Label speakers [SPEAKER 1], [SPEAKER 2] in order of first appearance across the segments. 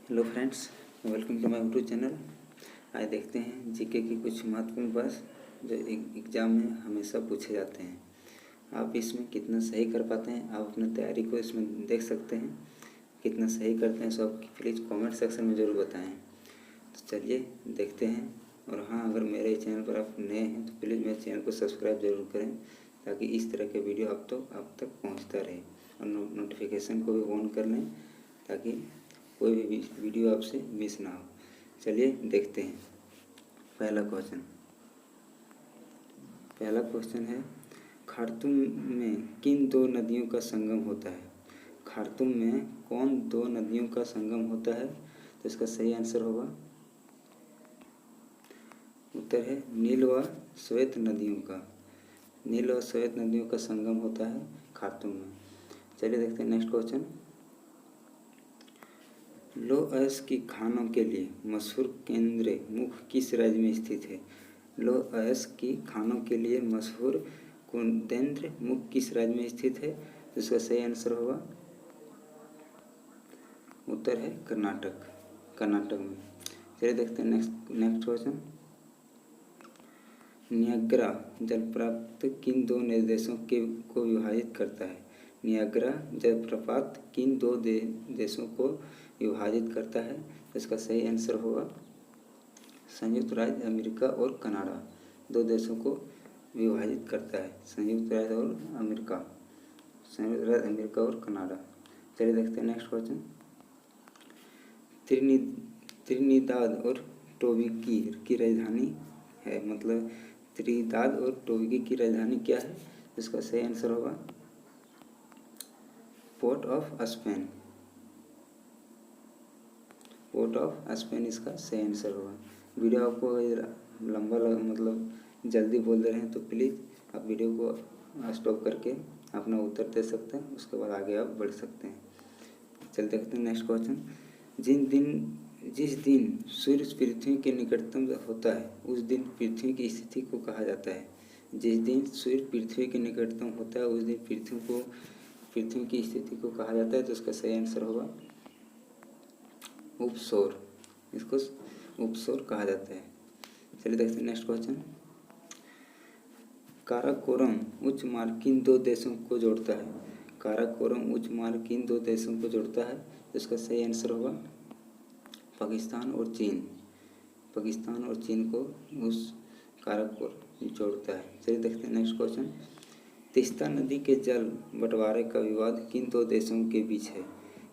[SPEAKER 1] Hello friends, welcome to my YouTube channel. आज देखते हैं जीके की कुछ महत्वपूर्ण प्रश्न जो एग्ज़ाम में हमेशा पूछे जाते हैं। आप इसमें कितना सही कर पाते हैं, आप अपनी तैयारी को इसमें देख सकते हैं। कितना सही करते हैं सो आप प्लीज़ कमेंट सेक्शन में ज़रूर बताएं। तो चलिए देखते हैं। और हाँ, अगर मेरे चैनल पर आप नए हैं तो प्लीज़ मेरे चैनल को सब्सक्राइब ज़रूर करें, ताकि इस तरह के वीडियो आप तक पहुँचता रहे। और नोटिफिकेशन को भी ऑन कर लें, ताकि कोई भी वीडियो आपसे मिस ना हो। चलिए देखते हैं। पहला क्वेश्चन है, खार्तूम में किन दो नदियों का संगम होता है? खार्तूम में कौन दो नदियों का संगम होता है? तो इसका सही आंसर होगा, उत्तर है नील व श्वेत नदियों का। नील व श्वेत नदियों का संगम होता है खार्तूम में। चलिए देखते हैं नेक्स्ट क्वेश्चन। लौह अयस्क की खानों के लिए मशहूर केंद्र मुख्य किस राज्य में स्थित है? लौह अयस्क की खानों के लिए मशहूर केंद्र मुख्य किस राज्य में स्थित है? तो इसका सही आंसर होगा, उत्तर है कर्नाटक में। चलिए देखते हैं नेक्स्ट क्वेश्चन। नियाग्रा जलप्रपात किन दो देशों को विभाजित करता है? नियाग्रा जलप्रपात किन दो देशों को विभाजित करता है? इसका सही आंसर होगा, संयुक्त राज्य अमेरिका और कनाडा। दो देशों को विभाजित करता है, संयुक्त राज्य अमेरिका और कनाडा। चलिए देखते हैं नेक्स्ट क्वेश्चन। त्रिनिदाद और टोबैगो की राजधानी है, मतलब त्रिनिदाद और टोबैगो की राजधानी क्या है? इसका सही आंसर होगा, port of Spain. Port of Spain इसका सही आंसर होगा। वीडियो आपको लंबा मतलब जल्दी बोल दे रहे हैं तो प्लीज़ आप वीडियो को स्टॉप करके अपना उत्तर दे सकते हैं, उसके बाद आगे आप बढ़ सकते हैं। चलते देखते हैं नेक्स्ट क्वेश्चन। जिस दिन सूर्य पृथ्वी के निकटतम होता है उस दिन पृथ्वी की स्थिति को कहा जाता है। जिस दिन सूर्य पृथ्वी के निकटतम होता है उस दिन पृथ्वी की स्थिति को कहा जाता है। तो इसका सही आंसर होगा उपसौर। इसको उपसौर कहा जाता है। चलिए देखते हैं नेक्स्ट क्वेश्चन। काराकोरम उच्च मार्ग किन दो देशों को जोड़ता है? काराकोरम उच्च मार्ग किन दो देशों को जोड़ता है? इसका सही आंसर होगा पाकिस्तान और चीन को उस काराकोरम जोड़ता है। चलिए देखते हैं नेक्स्ट क्वेश्चन। तीस्ता नदी के जल बंटवारे का विवाद किन दो देशों के बीच है?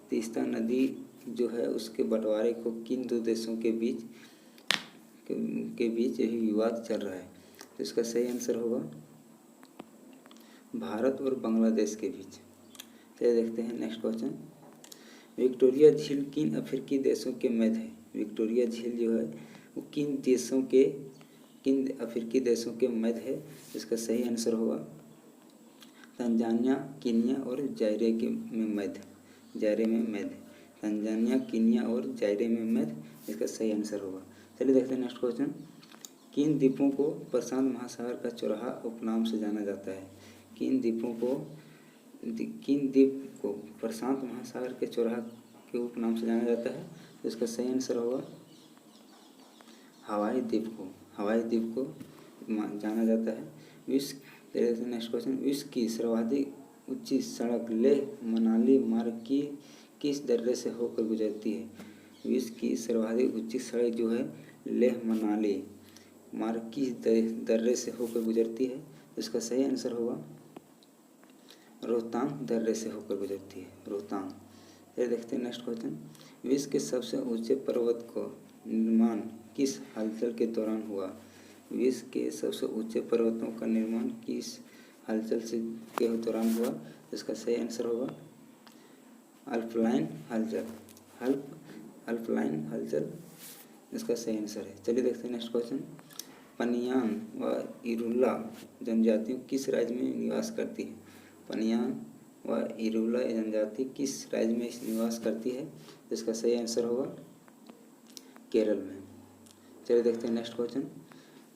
[SPEAKER 1] तीस्ता नदी जो है उसके बंटवारे को किन दो देशों के बीच यही विवाद चल रहा है? तो इसका सही आंसर होगा भारत और बांग्लादेश के बीच। चलिए देखते हैं नेक्स्ट क्वेश्चन। विक्टोरिया झील किन अफ्रीकी देशों के मध्य है? विक्टोरिया झील जो है वो किन अफ्रीकी देशों के मध्य है? इसका सही आंसर होगा तंजानिया, कीनिया और जायरे में मध्य। तंजानिया, कीनिया और जायरे में मध्य इसका सही आंसर होगा। चलिए देखते हैं नेक्स्ट क्वेश्चन। किन द्वीपों को प्रशांत महासागर का चौराहा उपनाम से जाना जाता है? किन द्वीप को प्रशांत महासागर के चौराहा के उपनाम से जाना जाता है? तो इसका सही आंसर होगा हवाई द्वीप को जाना जाता है। Next question. विश्व की सर्वाधिक ऊंची सड़क लेह मनाली मार्ग की किस दर्रे से होकर गुजरती है? विश्व की सर्वाधिक ऊंची सड़क जो है लेह मनाली मार्ग किस दर्रे से होकर गुजरती है? इसका सही आंसर होगा रोहतांग दर्रे से होकर गुजरती है, रोहतांग। फिर देखते हैं नेक्स्ट क्वेश्चन। विश्व के सबसे ऊंचे पर्वत को निर्माण किस हलचल के दौरान हुआ? विश्व के सबसे ऊंचे पर्वतों का निर्माण किस हलचल के दौरान हुआ? इसका सही आंसर होगा अल्पलाइन हलचल इसका सही आंसर है। चलिए देखते हैं नेक्स्ट क्वेश्चन। पनियान व इरुला जनजातियों किस राज्य में निवास करती है? पनियान व इरुला जनजाति किस राज्य में निवास करती है? इसका सही आंसर होगा केरल में। चलिए देखते हैं नेक्स्ट क्वेश्चन।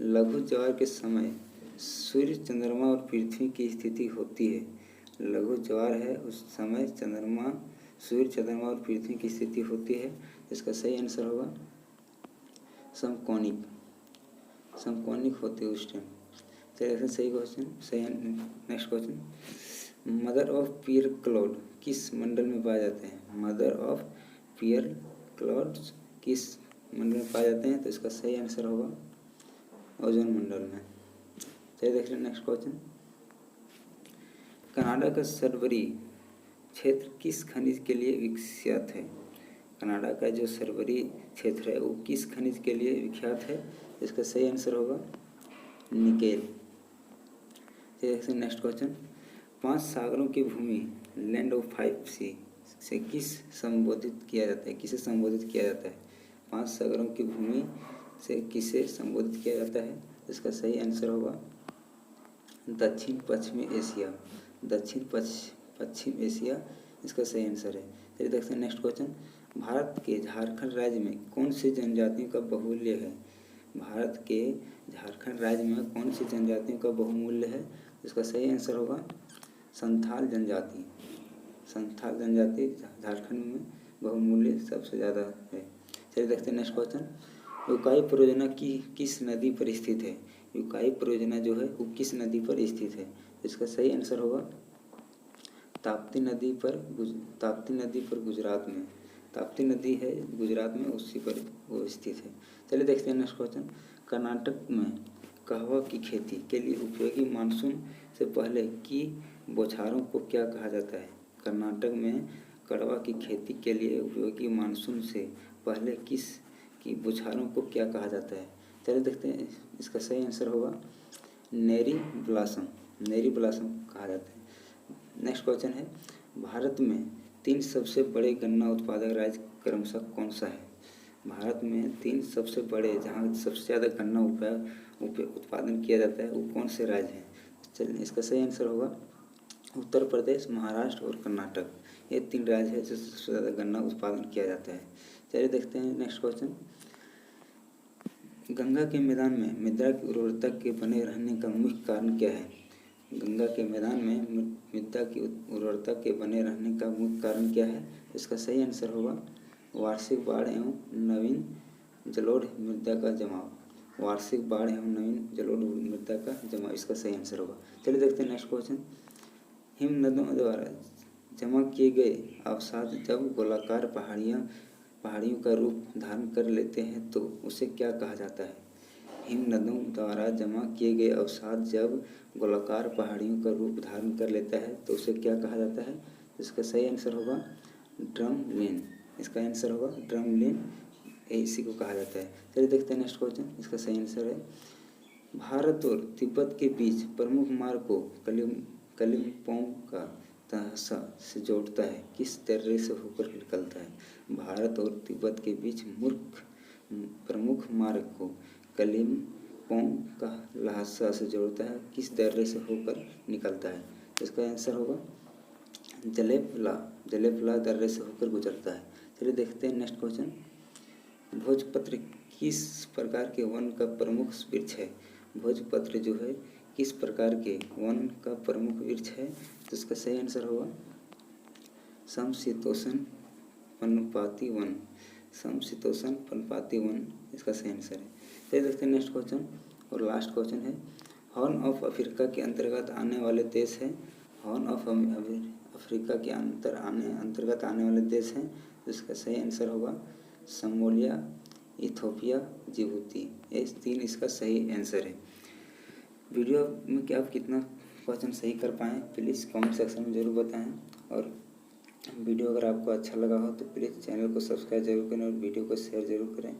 [SPEAKER 1] लघु ज्वार के समय सूर्य, चंद्रमा और पृथ्वी की स्थिति होती है। लघु ज्वार है उस समय सूर्य, चंद्रमा और पृथ्वी की स्थिति होती है? इसका सही आंसर होगा समकोणिक। समकोणिक होते उस टाइम। चलिए सही क्वेश्चन, सही। Next question, mother of pearl cloud किस मंडल में पाए जाते हैं? मदर ऑफ पियर क्लाउड्स किस मंडल में पाए जाते हैं? तो इसका सही आंसर होगा ओजोन मंडल में। चलिए देख रहे हैं नेक्स्ट क्वेश्चन, कनाडा का सर्वरी क्षेत्र किस खनिज के लिए विख्यात है? कनाडा का जो सर्वरी क्षेत्र है वो किस खनिज के लिए विख्यात है? इसका सही आंसर होगा निकेल। नेक्स्ट क्वेश्चन, 5 सागरों की भूमि लैंड ऑफ 5 सी से किस संबोधित किया जाता है? किसे संबोधित किया जाता है? 5 सागरों की भूमि से किसे संबोधित किया जाता है? इसका सही आंसर होगा दक्षिण पश्चिमी एशिया। दक्षिण पश्चिम एशिया इसका सही आंसर है। चलिए देखते हैं नेक्स्ट क्वेश्चन, भारत के झारखंड राज्य में कौन सी जनजातियों का बहुमूल्य है? भारत के झारखंड राज्य में कौन सी जनजातियों का बहुमूल्य है? इसका सही आंसर होगा संथाल जनजाति। संथाल जनजाति झारखंड में बहुमूल्य सबसे ज़्यादा है। चलिए देखते हैं नेक्स्ट क्वेश्चन, यूकाई परियोजना की किस नदी पर स्थित है? यूकाई परियोजना जो है वो किस नदी पर स्थित है? इसका सही आंसर होगा ताप्ती नदी पर गुजरात में। ताप्ती नदी है गुजरात में, उसी पर वो स्थित है। चलिए देखते हैं नेक्स्ट क्वेश्चन, कर्नाटक में कहवा की खेती के लिए उपयोगी मानसून से पहले की बौछारों को क्या कहा जाता है? कर्नाटक में कहवा की खेती के लिए उपयोगी मानसून से पहले किस की बौछारों को क्या कहा जाता है? चलिए देखते हैं, इसका सही आंसर होगा नेरी ब्लॉसम। नेरी ब्लॉसम कहा जाता है। नेक्स्ट क्वेश्चन है, भारत में 3 सबसे बड़े गन्ना उत्पादक राज्य क्रमशः कौन सा है? भारत में 3 सबसे बड़े, जहाँ सबसे ज़्यादा गन्ना उत्पादन किया जाता है, वो कौन से राज्य हैं? चलिए इसका सही आंसर होगा उत्तर प्रदेश, महाराष्ट्र और कर्नाटक। ये 3 राज्य है जो सबसे ज़्यादा गन्ना उत्पादन किया जाता है। चलिए देखते हैं नेक्स्ट क्वेश्चन, गंगा के मैदान में मृदा की उर्वरता के बने रहने का मुख्य कारण क्या है? गंगा के मैदान में मृदा की उर्वरता के बने रहने का मुख्य कारण क्या है? इसका सही आंसर होगा वार्षिक बाढ़ एवं नवीन जलोढ़ मृदा का जमाव। वार्षिक बाढ़ एवं नवीन जलोढ़ मृदा का जमाव इसका सही आंसर होगा। चलिए देखते हैं नेक्स्ट क्वेश्चन, हिम नदों द्वारा जमा किए गए अवसाद जब गोलाकार पहाड़ियों का रूप धारण कर लेते हैं तो उसे क्या कहा जाता है? हिम नदों द्वारा जमा किए गए अवसाद जब गोलाकार पहाड़ियों का रूप धारण कर लेता है तो उसे क्या कहा जाता है? इसका सही आंसर होगा ड्रमलिन। इसका आंसर होगा ड्रमलिन, इसी को कहा जाता है। चलिए देखते हैं नेक्स्ट क्वेश्चन, इसका सही आंसर है भारत और तिब्बत के बीच प्रमुख मार्ग को कलिम्पोंग का तहसा से जोड़ता है किस दर्रे से होकर निकलता है? भारत और तिब्बत के बीच प्रमुख मार्ग को कलिम्पोंग का लहासा से जोड़ता है किस दर्रे से होकर निकलता है? इसका आंसर होगा जलेपला दर्रे से होकर गुजरता है। चलिए देखते हैं नेक्स्ट क्वेश्चन, भोजपत्र किस प्रकार के वन का प्रमुख वृक्ष है? भोजपत्र जो है किस प्रकार के वन का प्रमुख वृक्ष है? तो इसका सही आंसर होगा समशीतोष्ण पर्णपाती वन। समशीतोष्ण पर्णपाती वन इसका सही आंसर है। चलिए देखते हैं नेक्स्ट क्वेश्चन और लास्ट क्वेश्चन है, हॉर्न ऑफ अफ्रीका के अंतर्गत आने वाले देश हैं। हॉर्न ऑफ अफ्रीका के अंतर्गत आने वाले देश हैं, इसका सही आंसर होगा सोमालिया, इथियोपिया, जिबूती। ये 3 इसका सही आंसर है। वीडियो में क्या आप कितना क्वेश्चन सही कर पाएँ प्लीज़ कमेंट सेक्शन में ज़रूर बताएं, और वीडियो अगर आपको अच्छा लगा हो तो प्लीज़ चैनल को सब्सक्राइब जरूर करें और वीडियो को शेयर ज़रूर करें।